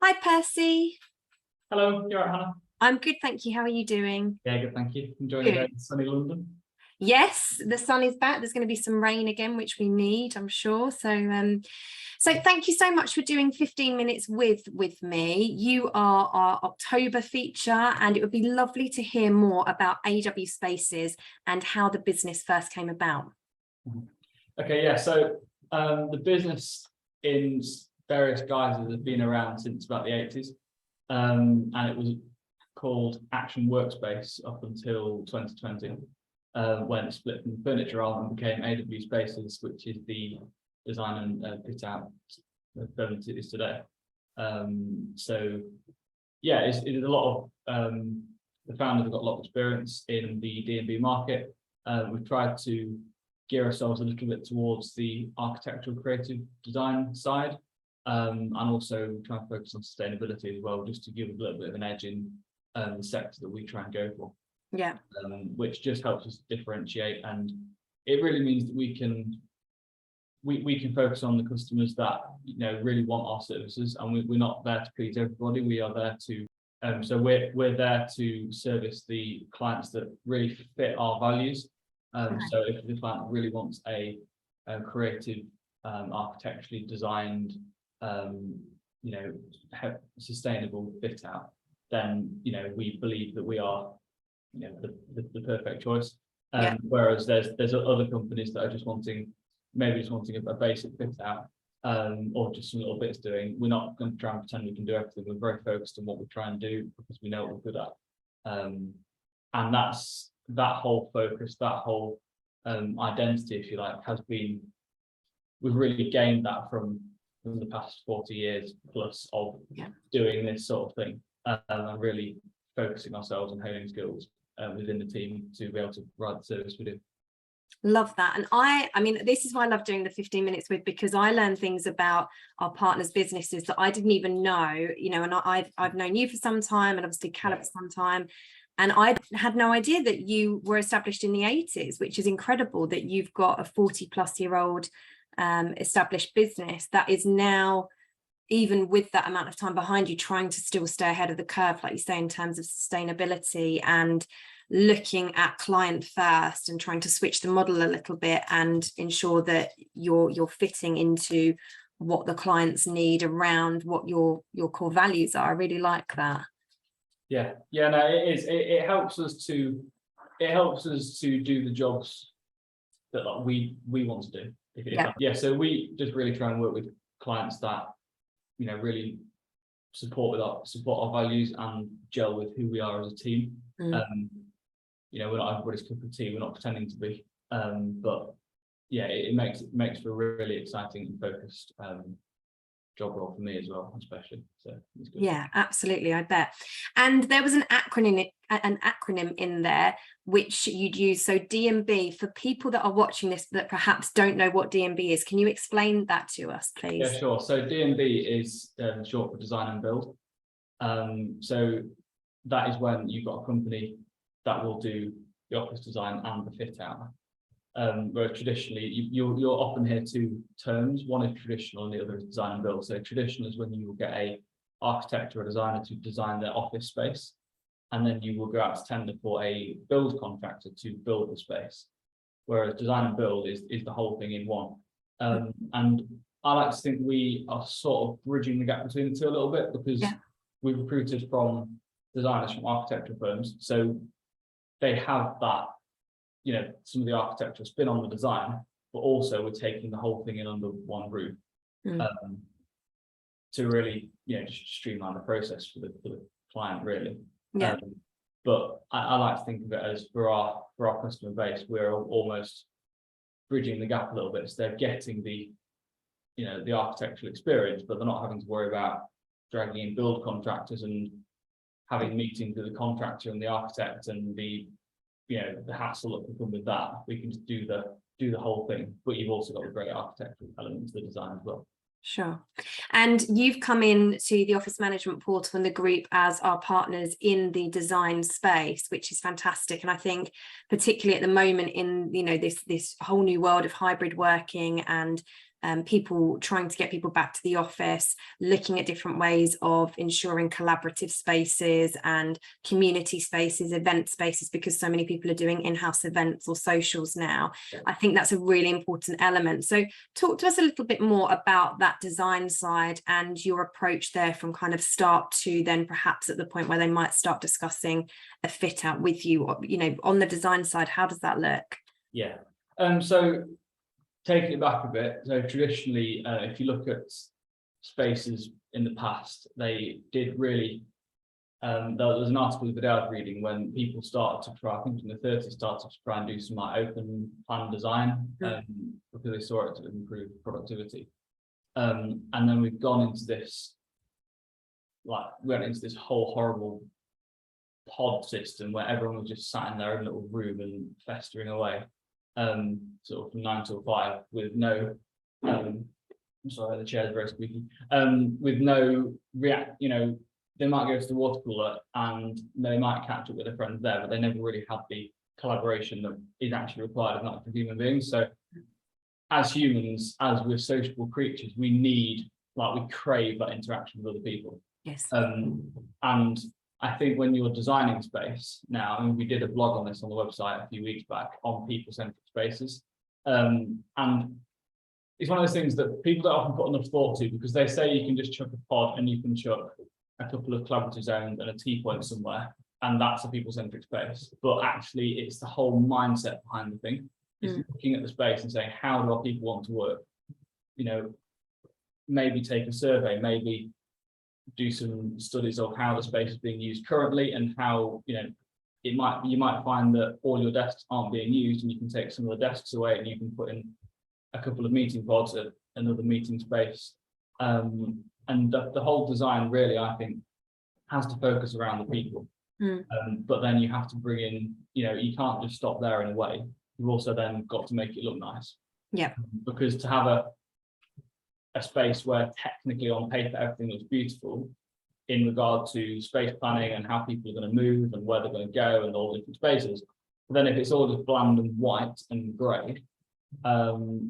Hi, Percy. Hello, you're right, Hannah? I'm good, thank you. How are you doing? Yeah, good, thank you. Enjoying Good. the day in sunny London. Yes, the sun is back. There's going to be some rain again, which we need, I'm sure. So thank you so much for doing 15 minutes with me. You are our October feature, and it would be lovely to hear more about AW Spaces and how the business first came about. Okay, yeah, so the business in various guises has been around since about the 80s, and it was called Action Workspace up until 2020, when it split from Furniture Island and became AW Spaces, which is the design and fit out firm it is today. So yeah, it is a lot of the founders have got a lot of experience in the D&B market. We've tried to gear ourselves a little bit towards the architectural creative design side, and also try and focus on sustainability as well, just to give a little bit of an edge in the sector that we try and go for. Yeah. Which just helps us differentiate, and it really means that we can focus on the customers that really want our services, and we're not there to please everybody. We are there to so we're there to service the clients that really fit our values. So if the client really wants a creative, architecturally designed, sustainable fit out, then we believe that we are the perfect choice. Whereas there's other companies that are just wanting a basic fit out, or just some little bits doing. We're not going to try and pretend we can do everything. We're very focused on what we try and do because we know what we're good at. And that's that whole focus, that whole identity, if you like, we've really gained that from the past 40 years plus of doing this sort of thing, and really focusing ourselves and honing skills within the team to be able to provide the service we do. Love that. And I mean, this is why I love doing the 15 minutes with, because I learn things about our partners' businesses that I didn't even know, and I've known you for some time, and obviously Callum for some time. And I had no idea that you were established in the 80s, which is incredible that you've got a 40-plus-year-old established business that is now, even with that amount of time behind you, trying to still stay ahead of the curve, like you say, in terms of sustainability and looking at client first and trying to switch the model a little bit and ensure that you're fitting into what the clients need around what your core values are. I really like that. No, it is. It helps us to do the jobs that we want to do. So we just really try and work with clients that really support our values and gel with who we are as a team. We're not everybody's cup of tea. We're not pretending to be, but it makes for a really exciting and focused job role for me as well, especially. So it's good. Yeah, absolutely, I bet. And there was an acronym in there which you'd use. So D&B, for people that are watching this that perhaps don't know what D&B is, can you explain that to us, please? Yeah, sure. So D&B is short for design and build. So that is when you've got a company that will do the office design and the fit out. Where traditionally you'll often hear two terms. One is traditional and the other is design and build. So traditional is when you will get a architect or a designer to design their office space, and then you will go out to tender for a build contractor to build the space. Whereas design and build is the whole thing in one. And I like to think we are sort of bridging the gap between the two a little bit, because we've recruited from designers from architectural firms, so they have that, some of the architectural spin on the design, but also we're taking the whole thing in under one roof to really, just streamline the process for the client, really. But I like to think of it as for our customer base, we're almost bridging the gap a little bit. So they're getting the architectural experience, but they're not having to worry about dragging in build contractors and having meetings with the contractor and the architect and the hassle that can come with that. We can just do the whole thing, but you've also got the great architectural elements of the design as well. Sure. And you've come in to the Office Management Portal and the group as our partners in the design space, which is fantastic. And I think particularly at the moment in this whole new world of hybrid working and people trying to get people back to the office, looking at different ways of ensuring collaborative spaces and community spaces, event spaces, because so many people are doing in-house events or socials now. I think that's a really important element. So talk to us a little bit more about that design side and your approach there from kind of start to then perhaps at the point where they might start discussing a fit out with you, you know, on the design side. How does that look? Yeah. So taking it back a bit, so traditionally, if you look at spaces in the past, they did really, there was an article the day I was reading when people started to try, I think in the 30s, started to try and do some like open plan design, because they saw it to improve productivity. And then we've gone into this, like, we went into this whole horrible pod system where everyone was just sat in their own little room and festering away. Sort of from 9 till 5 with no, I'm sorry, the chair's very squeaky, with no you know, they might go to the water cooler and they might catch up with their friends there, but they never really had the collaboration that is actually required, not for human beings. So as humans, as we're sociable creatures, we need, like, we crave that interaction with other people. Yes. And I think when you're designing space now, and we did a blog on this on the website a few weeks back on people-centric spaces, and it's one of those things that people don't often put enough thought to, because they say you can just chuck a pod and you can chuck a couple of collaborative zones and a tea point somewhere, and that's a people-centric space. But actually, it's the whole mindset behind the thing. It's looking at the space and saying, how do our people want to work? You know, maybe take a survey, maybe do some studies of how the space is being used currently, and how, you know, you might find that all your desks aren't being used, and you can take some of the desks away and you can put in a couple of meeting pods at another meeting space. And the whole design really, I think, has to focus around the people. But then you have to bring in, you know, you can't just stop there in a way. You've also then got to make it look nice. Yeah. Because to have a space where technically on paper everything looks beautiful in regard to space planning and how people are going to move and where they're going to go and all different spaces, but then if it's all just bland and white and grey,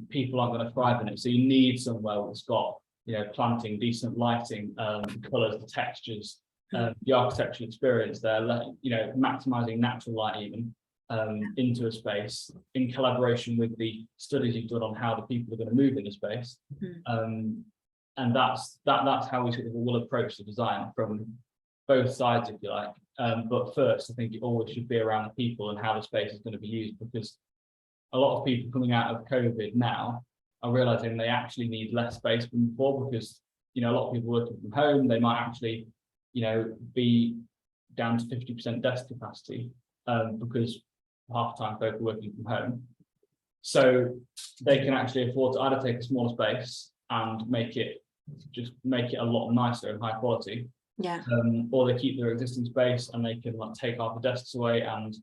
people aren't going to thrive in it. So you need somewhere that's got, you know, planting, decent lighting, the colours, the textures, the architectural experience there, you know, maximising natural light even into a space in collaboration with the studies you've done on how the people are going to move in the space. And that's how we sort of will approach the design from both sides, if you like. But first, I think it always should be around the people and how the space is going to be used, because a lot of people coming out of COVID now are realizing they actually need less space than before, because, you know, a lot of people working from home, they might actually, you know, be down to 50% desk capacity, because half the time folk are working from home. So they can actually afford to either take a smaller space and make it a lot nicer and high quality. Yeah. Or they keep their existing space and they can, like, take half the desks away and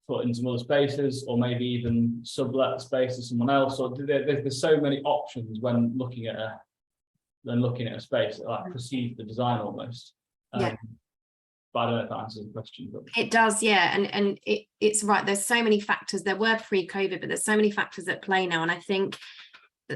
put in some other spaces, or maybe even sublet the space to someone else. Or there's so many options when looking at a space that, like, precedes the design almost. Yeah. But I don't know if that answers the question. But it does, yeah, and it's right. There's so many factors. There were pre-COVID, but there's so many factors at play now. And I think,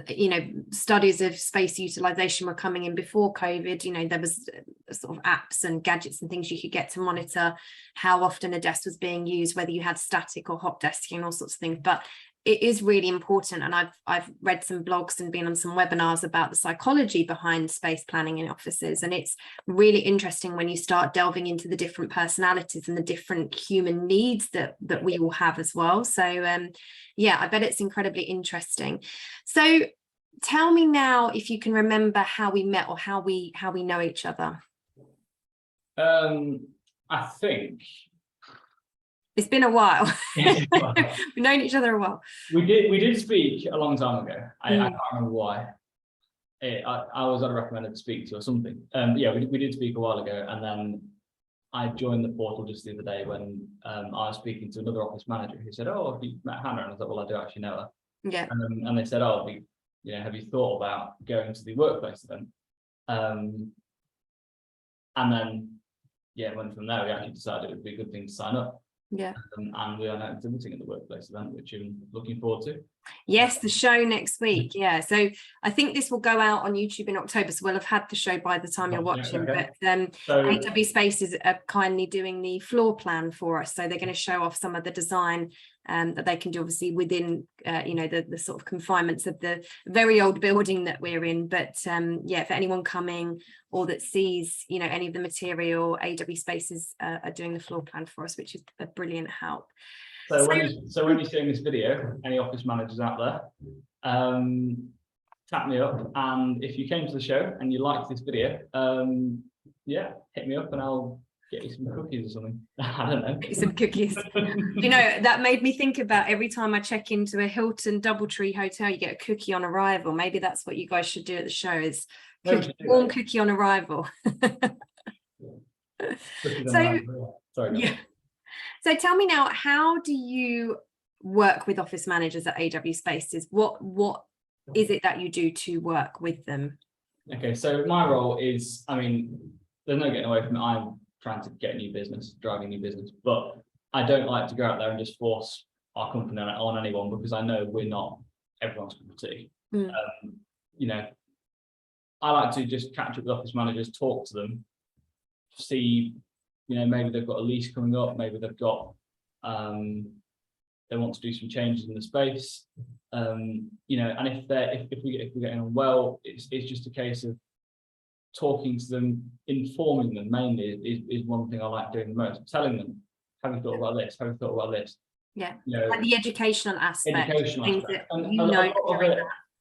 you know, studies of space utilization were coming in before COVID. You know, there was sort of apps and gadgets and things you could get to monitor how often a desk was being used, whether you had static or hot desking, all sorts of things. But it is really important, and I've read some blogs and been on some webinars about the psychology behind space planning in offices, and it's really interesting when you start delving into the different personalities and the different human needs that we all have as well. So yeah, I bet it's incredibly interesting. So tell me now if you can remember how we met or how we know each other. I think it's been a while. We've known each other a while. We did speak a long time ago. I can't remember why. I was recommended to speak to or something. Yeah, we did speak a while ago, and then I joined the portal just the other day when I was speaking to another office manager who said, "Oh, have you met Hannah?" And I thought, "Well, I do actually know her." Yeah. And they said, "Oh, you know, have you thought about going to the workplace event?" And then, yeah, went from there. We actually decided it would be a good thing to sign up. Yeah. And we are now exhibiting at the workplace event, which I'm looking forward to. Yes, the show next week. Yeah, so I think this will go out on YouTube in October, so we'll have had the show by the time you're watching. Okay. But So AW Spaces are kindly doing the floor plan for us, so they're going to show off some of the design that they can do, obviously within you know, the sort of confinements of the very old building that we're in. But yeah, for anyone coming or that sees, you know, any of the material, AW Spaces are doing the floor plan for us, which is a brilliant help. So when you're seeing this video, any office managers out there, tap me up, and if you came to the show and you liked this video, yeah, hit me up and I'll get you some cookies or something. I don't know. Some cookies. You know, that made me think about every time I check into a Hilton Doubletree hotel, you get a cookie on arrival. Maybe that's what you guys should do at the show, is warm cookie on arrival. So, sorry. Yeah. So tell me now, how do you work with office managers at AW Spaces? What is it that you do to work with them? Okay, so my role is, I mean, there's no getting away from it. I'm trying to get new business, driving new business, but I don't like to go out there and just force our company on anyone, because I know we're not everyone's cup of tea. You know, I like to just catch up with office managers, talk to them, see, you know, maybe they've got a lease coming up, maybe they've got, they want to do some changes in the space, you know, and if we're getting on well, it's just a case of talking to them, informing them mainly is one thing I like doing the most. Telling them, have you thought about this? Have you thought about this? Yeah, you know, like the educational aspect. And you know,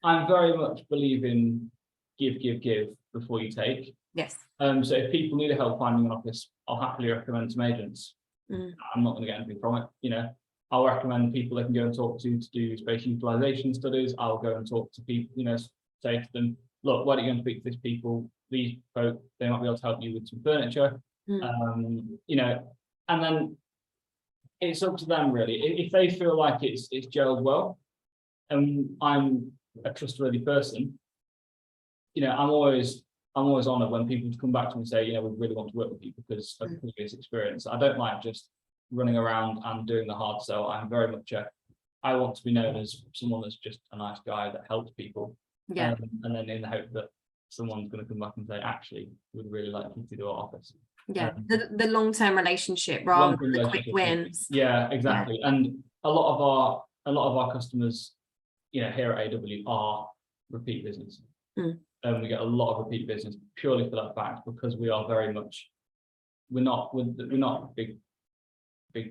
I'm very much believe in give before you take. Yes. So if people need help finding an office, I'll happily recommend some agents. I'm not going to get anything from it. You know, I'll recommend people they can go and talk to do space utilization studies. I'll go and talk to people, you know, say to them, look, why don't you go and speak to these people? These folk, they might be able to help you with some furniture. You know, and then it's up to them really. If they feel like it's gelled well, and I'm a trustworthy person, you know, I'm always honoured when people come back to me and say, you know, we really want to work with you because of previous experience. I don't like just running around and doing the hard sell. I'm very much I want to be known as someone that's just a nice guy that helps people. Yeah. And then in the hope that someone's going to come back and say, actually, we'd really like you to do our office. Yeah, the long-term relationship rather than the quick wins. Yeah, exactly. Yeah. And a lot of our customers, you know, here at AW are repeat business. And we get a lot of repeat business purely for that fact, because we are very much, we're not big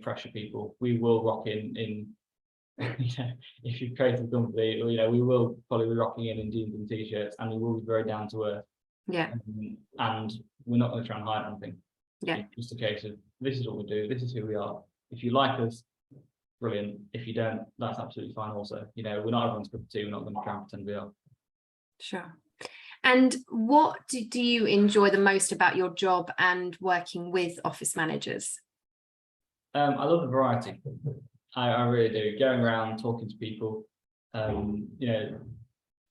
pressure people. We will rock in you know, if you've created a company, you know, we will probably be rocking in jeans and t-shirts, and we will be very down to earth. Yeah. And we're not going to try and hide anything. Yeah. It's just a case of, this is what we do, this is who we are. If you like us, brilliant. If you don't, that's absolutely fine also. You know, we're not everyone's cup of tea, we're not going to try and pretend we are. Sure. And what do you enjoy the most about your job and working with office managers? I love the variety. I really do. Going around talking to people, you know,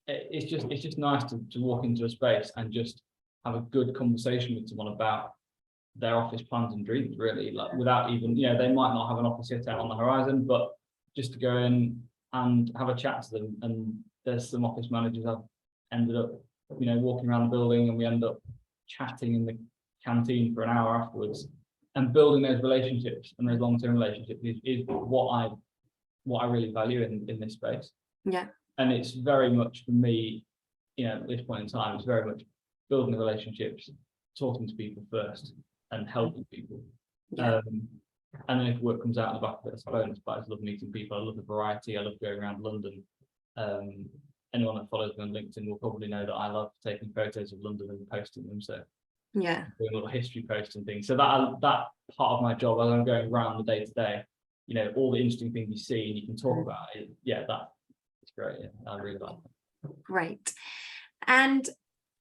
it's just nice to walk into a space and just have a good conversation with someone about their office plans and dreams, really, like without even, you know, they might not have an office yet out on the horizon, but just to go in and have a chat to them. And there's some office managers I've ended up, you know, walking around the building, and we end up chatting in the canteen for an hour afterwards, and building those relationships and those long-term relationships is what I really value in this space. Yeah. And it's very much for me, you know, at this point in time, it's very much building the relationships, talking to people first, and helping people. Yeah. And then if work comes out in the back of it, it's a bonus. But I just love meeting people. I love the variety. I love going around London. Anyone that follows me on LinkedIn will probably know that I love taking photos of London and posting them. So yeah, doing a little history posts and things. So that part of my job, as I'm going around the day to day, you know, all the interesting things you see and you can talk about it. Yeah, that's great. Yeah, I really like that. Great. And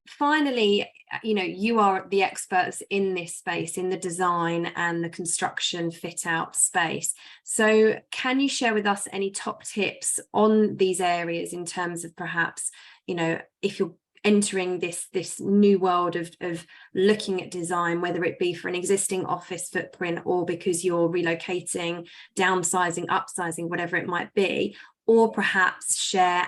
finally, you know, you are the experts in this space, in the design and the construction fit out space. So can you share with us any top tips on these areas in terms of perhaps, you know, if you're entering this new world of looking at design, whether it be for an existing office footprint or because you're relocating, downsizing, upsizing, whatever it might be, or perhaps share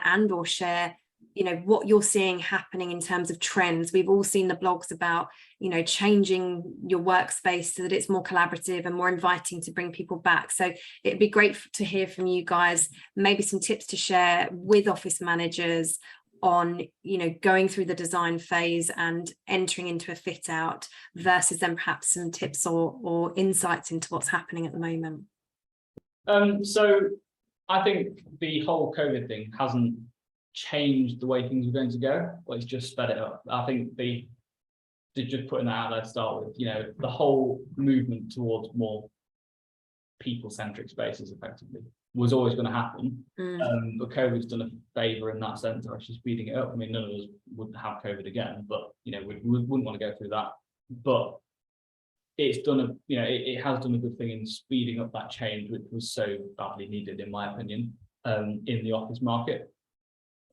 you know, what you're seeing happening in terms of trends. We've all seen the blogs about, you know, changing your workspace so that it's more collaborative and more inviting to bring people back. So it'd be great to hear from you guys, maybe some tips to share with office managers on, you know, going through the design phase and entering into a fit out, versus then perhaps some tips or insights into what's happening at the moment. So I think the whole COVID thing hasn't changed the way things are going to go, but it's just sped it up. I think they're just putting that out there to start with, you know, the whole movement towards more people-centric spaces effectively was always going to happen. But COVID's done a favour in that sense, actually speeding it up. I mean, none of us would have COVID again, but you know, we wouldn't want to go through that. But it's done it has done a good thing in speeding up that change, which was so badly needed, in my opinion, in the office market.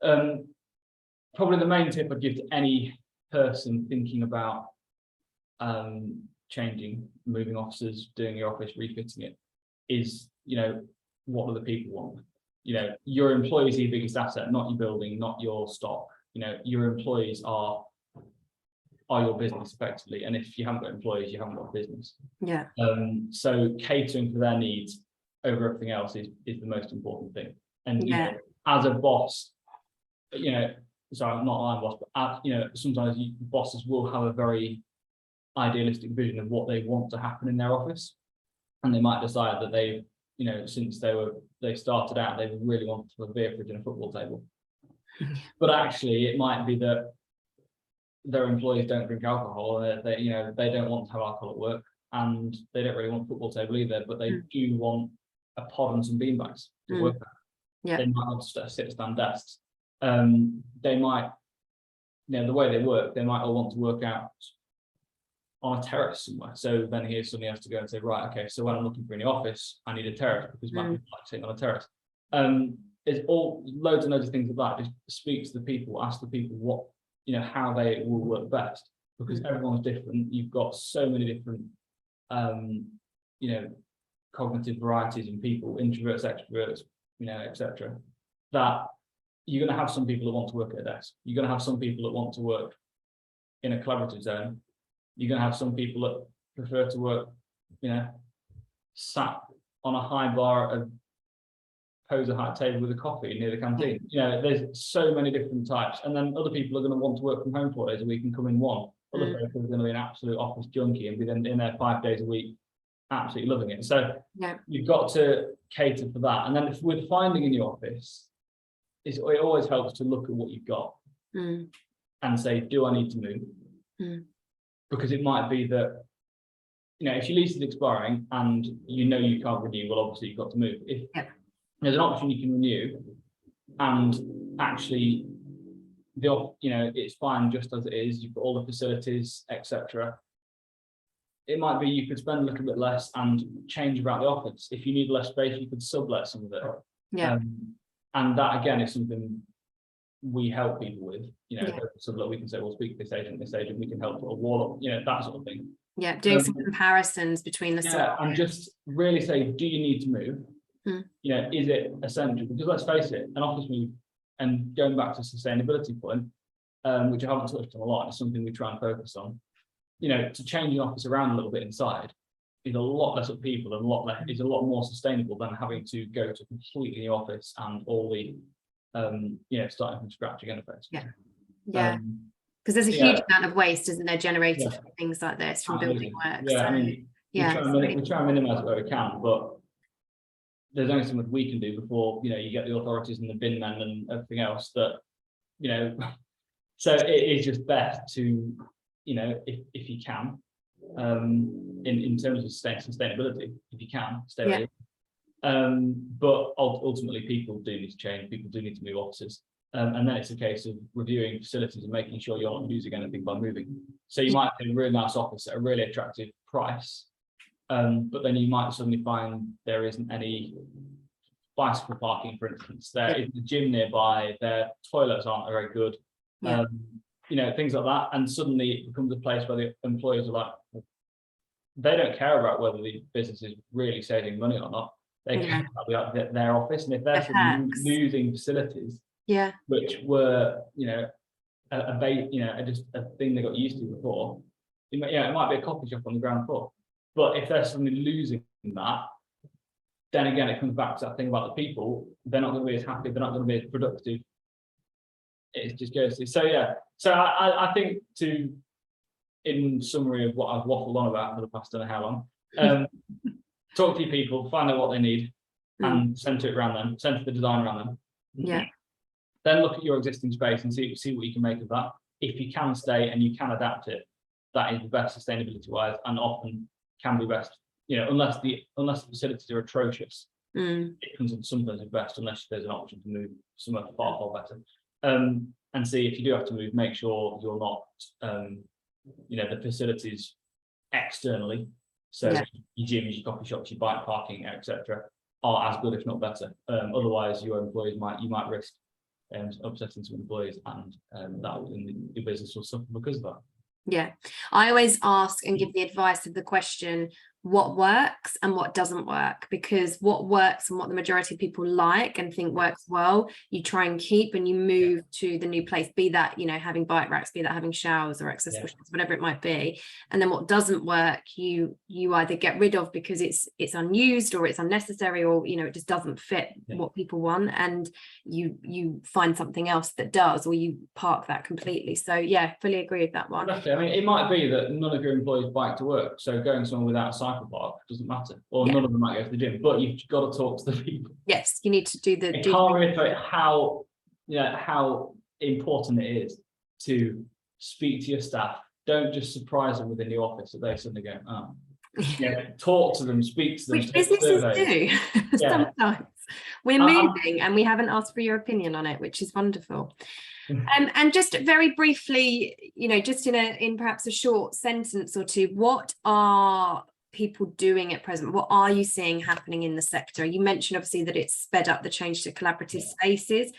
Probably the main tip I'd give to any person thinking about changing, moving offices, doing your office, refitting it, is, you know, what do the people want? You know, your employees are your biggest asset, not your building, not your stock. You know, your employees are your business effectively, and if you haven't got employees, you haven't got business. Yeah. So catering for their needs over everything else is the most important thing. And you know, as a boss, you know, sorry, not I'm boss, but you know, sometimes bosses will have a very idealistic vision of what they want to happen in their office, and they might decide that they, you know, since they started out, they really want to have a beer fridge and a football table. But actually, it might be that their employees don't drink alcohol, they you know, they don't want to have alcohol at work, and they don't really want a football table either, but they do want a pod and some beanbags to work at. Yeah. They might want to sit-stand desks. They might, you know, the way they work, they might all want to work out on a terrace somewhere. So then he suddenly has to go and say, right, okay, so when I'm looking for a new office, I need a terrace, because my people like sitting on a terrace. There's all loads and loads of things like that. Just speak to the people, ask the people what, you know, how they will work best, because everyone's different. You've got so many different, you know, cognitive varieties in people, introverts, extroverts, you know, etc. That you're going to have some people that want to work at a desk. You're going to have some people that want to work in a collaborative zone. You're going to have some people that prefer to work, you know, sat on a high bar at a poser height table with a coffee near the canteen. You know, there's so many different types. And then other people are going to want to work from home 4 days a week and come in one. Other people are going to be an absolute office junkie and be in there 5 days a week, absolutely loving it. So you've got to cater for that. And then if with finding a new office, it always helps to look at what you've got and say, do I need to move? Because it might be that, you know, if your lease is expiring and you know you can't renew, well, obviously you've got to move. If there's an option you can renew, and actually you know, it's fine just as it is, you've got all the facilities, etc. It might be you could spend a little bit less and change about the office. If you need less space, you could sublet some of it. And that again is something we help people with, you know, sublet, we can say, well, speak to this agent, we can help put a wall up, you know, that sort of thing. Doing some comparisons between the and just really say, do you need to move? You know, is it essential? Because let's face it, an office move, and going back to sustainability point, which I haven't touched on a lot, is something we try and focus on. You know, to change your office around a little bit inside is a lot less of people and is a lot more sustainable than having to go to a completely new office and all the you know, starting from scratch again effectively. Because there's a huge amount of waste, isn't there, generated from things like this, from building work. I mean, we try and minimize it where we can, but there's only so much we can do before, you know, you get the authorities and the bin men and everything else that, you know, so it is just best to, you know, if you can, in terms of sustainability, if you can, stay away. But ultimately people do need to change, people do need to move offices. And then it's a case of reviewing facilities and making sure you're not losing anything by moving. So you might have a really nice office at a really attractive price, but then you might suddenly find there isn't any bicycle parking, for instance. There isn't a gym nearby, their toilets aren't very good, you know, things like that. And suddenly it becomes a place where the employers are like, they don't care about whether the business is really saving money or not. They care about their office, and if they're suddenly losing facilities, which were, you know, just a thing they got used to before, it might be a coffee shop on the ground floor, but if they're suddenly losing that, then again it comes back to that thing about the people. They're not going to be as happy, they're not going to be as productive. It just goes to, so I think, in summary of what I've waffled on about for the past don't know how long, talk to your people, find out what they need, and centre it around them, centre the design around them. Then look at your existing space and see what you can make of that. If you can stay and you can adapt it, that is the best sustainability wise, and often can be best, you know, unless the facilities are atrocious, it can sometimes be best, unless there's an option to move somewhere far better. And see, if you do have to move, make sure you're not, you know, the facilities externally, so your gyms, your coffee shops, your bike parking, etc., are as good, if not better. Otherwise, your employees you might risk upsetting some employees, and your business will suffer because of that. Yeah, I always ask and give the advice of the question, what works and what doesn't work, because what works and what the majority of people like and think works well, you try and keep, and you move to the new place, be that, you know, having bike racks, be that having showers or accessible showers, whatever it might be. And then what doesn't work, you either get rid of because it's unused, or it's unnecessary, or, you know, it just doesn't fit what people want, and you find something else that does, or you park that completely. So yeah, fully agree with that one. Definitely. I mean, it might be that none of your employees bike to work, so going somewhere without a cycle park doesn't matter, or none of them might go to the gym, but you've got to talk to the people. Yes, you need to do the. I can't reiterate how important it is to speak to your staff. Don't just surprise them with a new office that they suddenly go, oh. Talk to them, speak to them. Which businesses do sometimes. We're moving and we haven't asked for your opinion on it, which is wonderful. And just very briefly, you know, just in perhaps a short sentence or two, what are people doing at present? What are you seeing happening in the sector? You mentioned obviously that it's sped up the change to collaborative spaces.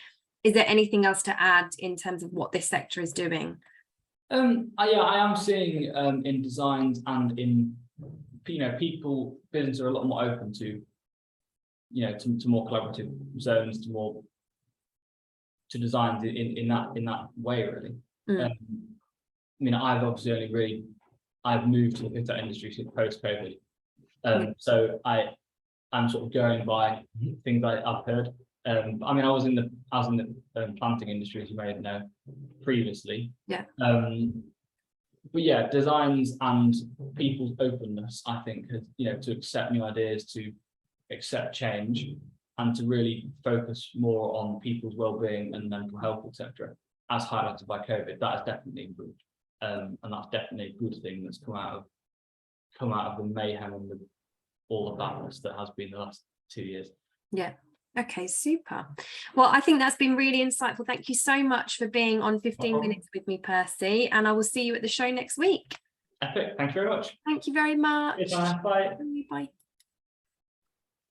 Is there anything else to add in terms of what this sector is doing? I am seeing in designs and in, you know, businesses are a lot more open to, you know, to more collaborative zones, to designs in that way, really. I mean, I've obviously I've moved to the fit-out industry post-COVID, so I'm sort of going by things I've heard. I mean, I was in the planting industry, as you may know, previously. But yeah, designs and people's openness, I think, you know, to accept new ideas, to accept change, and to really focus more on people's well-being and mental health, etc., as highlighted by COVID, that has definitely improved, and that's definitely a good thing that's come out of the mayhem and all the badness that has been the last 2 years. Yeah. Okay, super. Well, I think that's been really insightful. Thank you so much for being on 15 minutes with me, Percy, and I will see you at the show next week. Epic. Thank you very much. Thank you very much. Bye. Bye.